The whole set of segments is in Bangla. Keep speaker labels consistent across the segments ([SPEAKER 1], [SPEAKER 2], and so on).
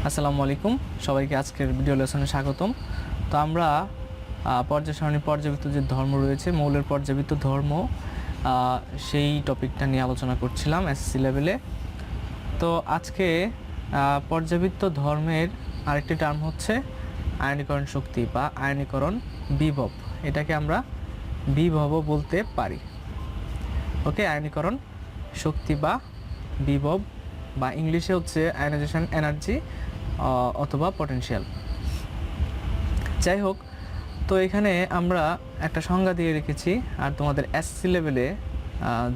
[SPEAKER 1] আসসালামু আলাইকুম সবাইকে আজকের ভিডিও লেসনে স্বাগতম। তো আমরা পর্যায় সারণী পর্যাবৃত্ত যে ধর্ম রয়েছে, মৌলের পর্যাবৃত্ত ধর্ম, সেই টপিকটা নিয়ে আলোচনা করছিলাম এসএসসি লেভেলে। তো আজকে পর্যাবৃত্ত ধর্মের আরেকটি টার্ম হচ্ছে আয়নীকরণ শক্তি বা আয়নীকরণ বিভব। এটাকে আমরা বিভবও বলতে পারি। ওকে, আয়নীকরণ শক্তি বা বিভব বা ইংলিশে হচ্ছে আয়নাইজেশন এনার্জি অথবা পটেনশিয়াল। যাই হোক, তো এখানে আমরা একটা সংজ্ঞা দিয়ে রেখেছি, আর তোমাদের এসএসসি লেভেলে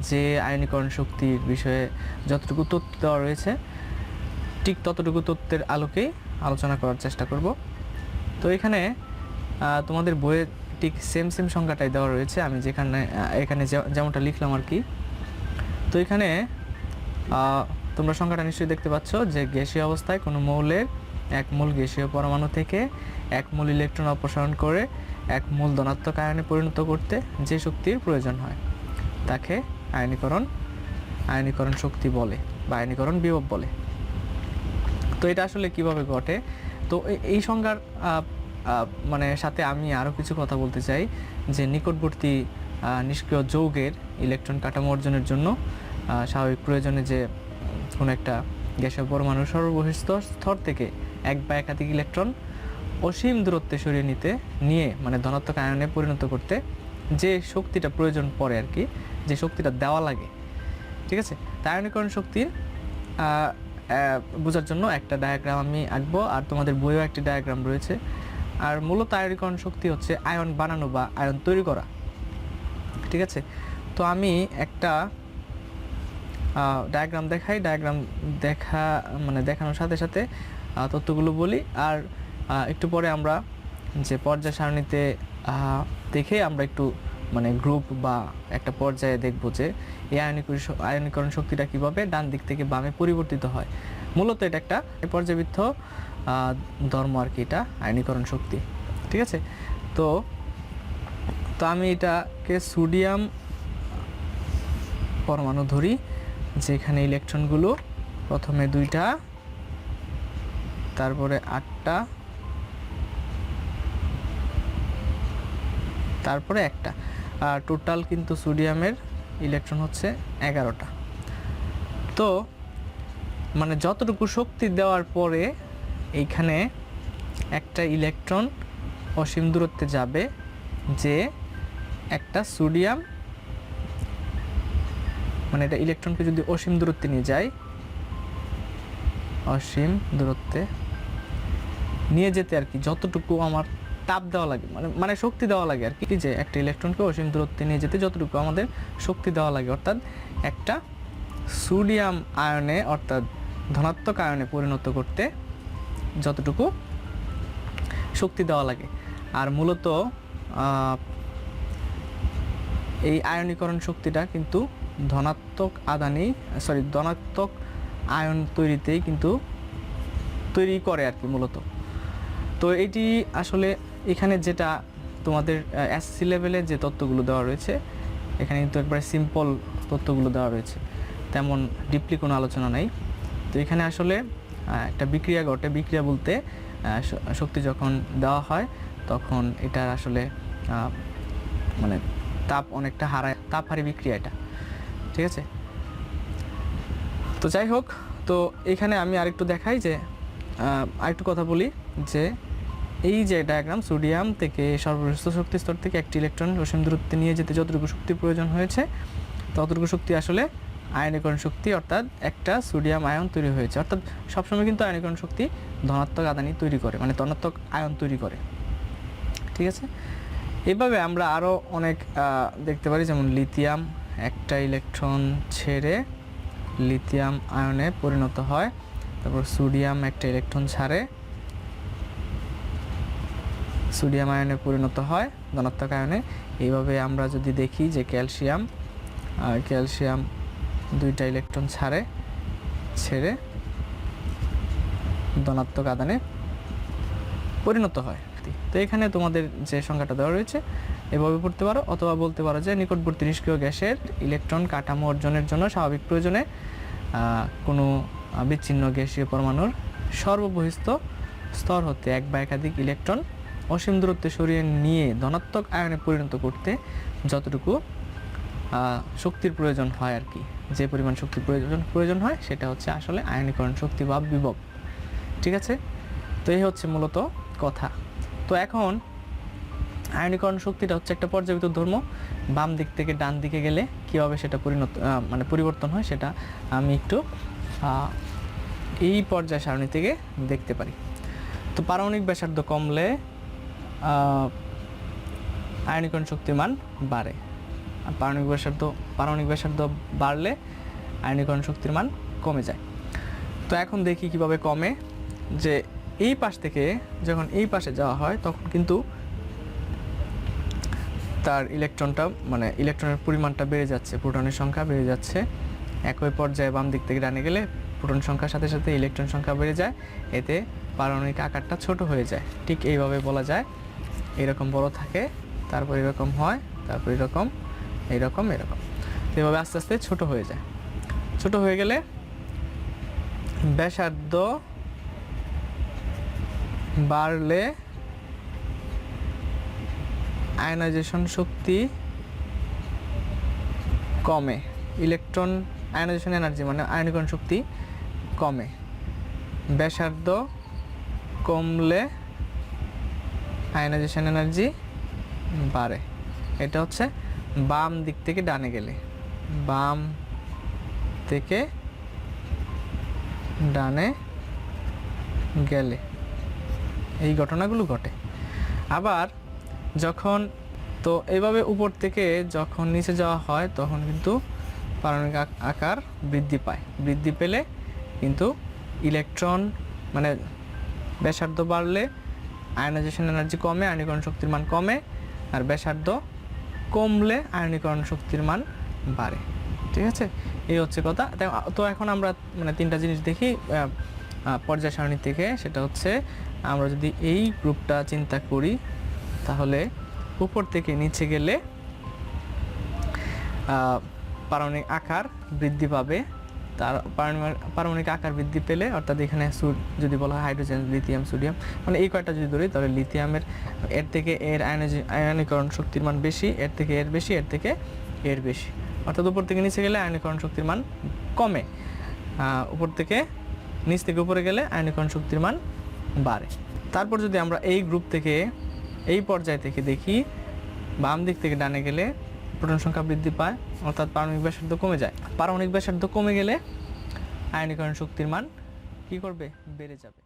[SPEAKER 1] যে আয়নীকরণ শক্তির বিষয়ে যতটুকু তথ্য দেওয়া রয়েছে ঠিক ততটুকু তথ্যের আলোকেই আলোচনা করার চেষ্টা করব। তো এখানে তোমাদের বইয়ে ঠিক সেম সংজ্ঞাটাই দেওয়া রয়েছে, আমি এখানে যেমনটা লিখলাম আর কি। তো এখানে তোমরা সংখ্যাটা নিশ্চয়ই দেখতে পাচ্ছ যে গ্যাসীয় অবস্থায় কোনো মৌলের এক মূল গ্যাসীয় পরমাণু থেকে এক মূল ইলেকট্রন অপসারণ করে এক মূল ধনাত্মক আয়নে পরিণত করতে যে শক্তির প্রয়োজন হয় তাকে আয়নীকরণ শক্তি বলে বা আয়নীকরণ বিভব বলে। তো এটা আসলে কিভাবে ঘটে, তো এই সংজ্ঞার মানে সাথে আমি আরও কিছু কথা বলতে চাই যে নিকটবর্তী নিষ্ক্রিয় যৌগের ইলেকট্রন কাঠামো অর্জনের জন্য স্বাভাবিক প্রয়োজনে যে কোনো একটা গ্যাসীয় পরমাণুর সর্ববহিঃস্থ স্তর থেকে এক বা একাধিক ইলেকট্রন অসীম দূরত্বে সরিয়ে নিয়ে মানে ধনাত্মক আয়নে পরিণত করতে যে শক্তিটা প্রয়োজন পড়ে আর কি, যে শক্তিটা দেওয়া লাগে, ঠিক আছে। তাই আয়নীকরণ শক্তির বোঝার জন্য একটা ডায়াগ্রাম আমি আঁকবো, আর তোমাদের বইয়েও একটি ডায়াগ্রাম রয়েছে। আর মূলত আয়নীকরণ শক্তি হচ্ছে আয়ন বানানো বা আয়ন তৈরি করা, ঠিক আছে। তো আমি একটা ডায়াগ্রাম দেখাই, ডায়াগ্রাম দেখানোর সাথে সাথে তথ্যগুলো বলি, আর একটু পরে আমরা যে পর্যায় সারণীতে দেখে আমরা একটু মানে গ্রুপ বা একটা পর্যায়ে দেখব যে এই আয়নীকরণ শক্তিটা কীভাবে ডান দিক থেকে বামে পরিবর্তিত হয়। মূলত এটা একটা পর্যাবৃত্ত ধর্ম আর কি, এটা আয়নীকরণ শক্তি, ঠিক আছে। তো আমি এটাকে সোডিয়াম পরমাণু ধরি, যেখানে ইলেকট্রনগুলো প্রথমে 2টা, তারপরে 8টা, তারপরে 1টা, আর টোটাল কিন্তু সোডিয়ামের ইলেকট্রন হচ্ছে 11টা। তো মানে যতটুকু শক্তি দেওয়ার পরে এইখানে একটা ইলেকট্রন অসীম দূরত্বে যাবে, যে একটা সোডিয়াম মানে এটা ইলেকট্রনকে যদি অসীম দূরত্বে নিয়ে যায়, অসীম দূরত্বে নিয়ে যেতে আর কি যতটুকু আমার তাপ দেওয়া লাগে মানে শক্তি দেওয়া লাগে আর কি, যে একটা ইলেকট্রনকে অসীম দূরত্বে নিয়ে যেতে যতটুকু আমাদের শক্তি দেওয়া লাগে, অর্থাৎ একটা সোডিয়াম আয়নে অর্থাৎ ধনাত্মক আয়নে পরিণত করতে যতটুকু শক্তি দেওয়া লাগে। আর মূলত এই আয়নীকরণ শক্তিটা কিন্তু ধনাত্মক আয়ন তৈরিতেই কিন্তু তৈরি করে আর কি মূলত। তো এটি আসলে এখানে যেটা তোমাদের এসএসসি লেভেলে যে তথ্যগুলো দেওয়া রয়েছে, এখানে কিন্তু একবারে সিম্পল তথ্যগুলো দেওয়া রয়েছে, তেমন ডিপলি কোনো আলোচনা নাই। তো এখানে আসলে একটা বিক্রিয়া ঘটে, বিক্রিয়া বলতে শক্তি যখন দেওয়া হয় তখন এটা আসলে মানে তাপ অনেকটা হারায়, তাপহারী বিক্রিয়া এটা, ঠিক আছে। তো যাই হোক, তো এখানে আমি আরেকটু দেখাই যে আরেকটু কথা বলি যে এই যে ডায়াগ্রাম, সোডিয়াম থেকে সর্ববৃহৎ শক্তি স্তর থেকে একটি ইলেকট্রন অসীম দূরত্বে নিয়ে যেতে যতটুকু শক্তি প্রয়োজন হয়েছে ততটুকু শক্তি আসলে আয়নীকরণ শক্তি, অর্থাৎ একটা সোডিয়াম আয়ন তৈরি হয়েছে। অর্থাৎ সবসময় কিন্তু আয়নীকরণ শক্তি ধনাত্মক আদানি তৈরি করে, মানে ধনাত্মক আয়ন তৈরি করে, ঠিক আছে। এভাবে আমরা আরও অনেক দেখতে পারি, যেমন লিথিয়াম একটা ইলেকট্রন ছেড়ে লিথিয়াম আয়নে পরিণত হয়, তারপর সোডিয়াম একটা ইলেকট্রন ছাড়ে সোডিয়াম আয়নে পরিণত হয় ধনাত্মক আয়নে। এইভাবে আমরা যদি দেখি যে ক্যালসিয়াম 2টা ইলেকট্রন ছেড়ে ধনাত্মক আদানে পরিণত হয়। তো এখানে তোমাদের যে সংখ্যাটা দেওয়া রয়েছে এভাবে পড়তে পারো, অথবা বলতে পারো যে নিকটবর্তী নিষ্ক্রিয় গ্যাসের ইলেকট্রন কাঠামো অর্জনের জন্য স্বাভাবিক প্রয়োজনে কোনো বিচ্ছিন্ন গ্যাসীয় পরমাণুর সর্ববহিস্থ স্তর হতে এক বা একাধিক ইলেকট্রন অসীম দূরত্বে সরিয়ে নিয়ে ধনাত্মক আয়নে পরিণত করতে যতটুকু শক্তির প্রয়োজন হয় আর কি, যে পরিমাণ শক্তির প্রয়োজন হয় সেটা হচ্ছে আসলে আয়নীকরণ শক্তি বা বিভব। ঠিক আছে, তো এই হচ্ছে মূলত কথা। তো এখন আয়নীকরণ শক্তিটা হচ্ছে একটা পর্যায়বৃত্ত ধর্ম। বাম দিক থেকে ডান দিকে গেলে কীভাবে সেটা পরিবর্তন হয় সেটা আমি একটু এই পর্যায় সারণী থেকে দেখতে পারি। তো পারমাণবিক ব্যাসার্ধ কমলে আয়নীকরণ শক্তির মান বাড়ে, আর পারমাণবিক ব্যাসার্ধ বাড়লে আয়নীকরণ শক্তির মান কমে যায়। তো এখন দেখি কিভাবে কমে। যে এই পাশ থেকে যখন এই পাশে যাওয়া হয় তখন কিন্তু তার ইলেকট্রনের পরিমাণটা বেড়ে যাচ্ছে, প্রোটনের সংখ্যা বেড়ে যাচ্ছে। একই পর্যায়ে বাম দিক থেকে ডানে গেলে প্রোটন সংখ্যার সাথে সাথে ইলেকট্রন সংখ্যা বেড়ে যায়, এতে পারমাণবিক আকারটা ছোট হয়ে যায়। ঠিক এইভাবে বলা যায়, এরকম বড় থাকে, তারপর এরকম হয়, তারপর এরকম, এরকম, এরকম, এভাবে আস্তে আস্তে ছোট হয়ে যায়। ছোট হয়ে গেলে ব্যাসার্ধ বাড়লে আয়নাইজেশন শক্তি কমে, আয়নাইজেশন এনার্জি মানে আয়নীকরণ শক্তি কমে। ব্যাসার্ধ কমলে আয়নাইজেশন এনার্জি বাড়ে। এটা হচ্ছে বাম দিক থেকে ডানে গেলে, বাম থেকে ডানে গেলে এই ঘটনাগুলো ঘটে। আবার যখন তো এইভাবে উপর থেকে যখন নিচে যাওয়া হয় তখন কিন্তু পারমাণবিক আকার বৃদ্ধি পায়। বৃদ্ধি পেলে কিন্তু ইলেকট্রন মানে ব্যাসার্ধ বাড়লে আয়নাইজেশন এনার্জি কমে, আয়নীকরণ শক্তির মান কমে, আর ব্যাসার্ধ কমলে আয়নীকরণ শক্তির মান বাড়ে। ঠিক আছে, এই হচ্ছে কথা। তো এখন আমরা তিনটা জিনিস দেখি পর্যায় সারণী থেকে। সেটা হচ্ছে আমরা যদি এই গ্রুপটা চিন্তা করি তাহলে উপর থেকে নিচে গেলে পারমাণবিক আকার বৃদ্ধি পাবে। তার পারমাণবিক আকার বৃদ্ধি পেলে, অর্থাৎ এখানে যদি বলা হয় হাইড্রোজেন, লিথিয়াম, সোডিয়াম, এই কয়টা যদি ধরি তাহলে লিথিয়ামের এর থেকে এর আয়নীকরণ শক্তির মান বেশি, এর থেকে এর বেশি, এর থেকে এর বেশি। অর্থাৎ উপর থেকে নিচে গেলে আয়নীকরণ শক্তির মান কমে, উপর থেকে নিচ থেকে উপরে গেলে আয়নীকরণ শক্তির মান বাড়ে। তারপর যদি আমরা এই গ্রুপ থেকে এই পর্যায় থেকে দেখি, বাম দিক থেকে ডানে গেলে প্রোটন সংখ্যা বৃদ্ধি পায়, অর্থাৎ পারমাণবিক ব্যাসার্ধ কমে যায়। পারমাণবিক ব্যাসার্ধ কমে গেলে আয়নীকরণ শক্তির মান কী করবে? বেড়ে যাবে।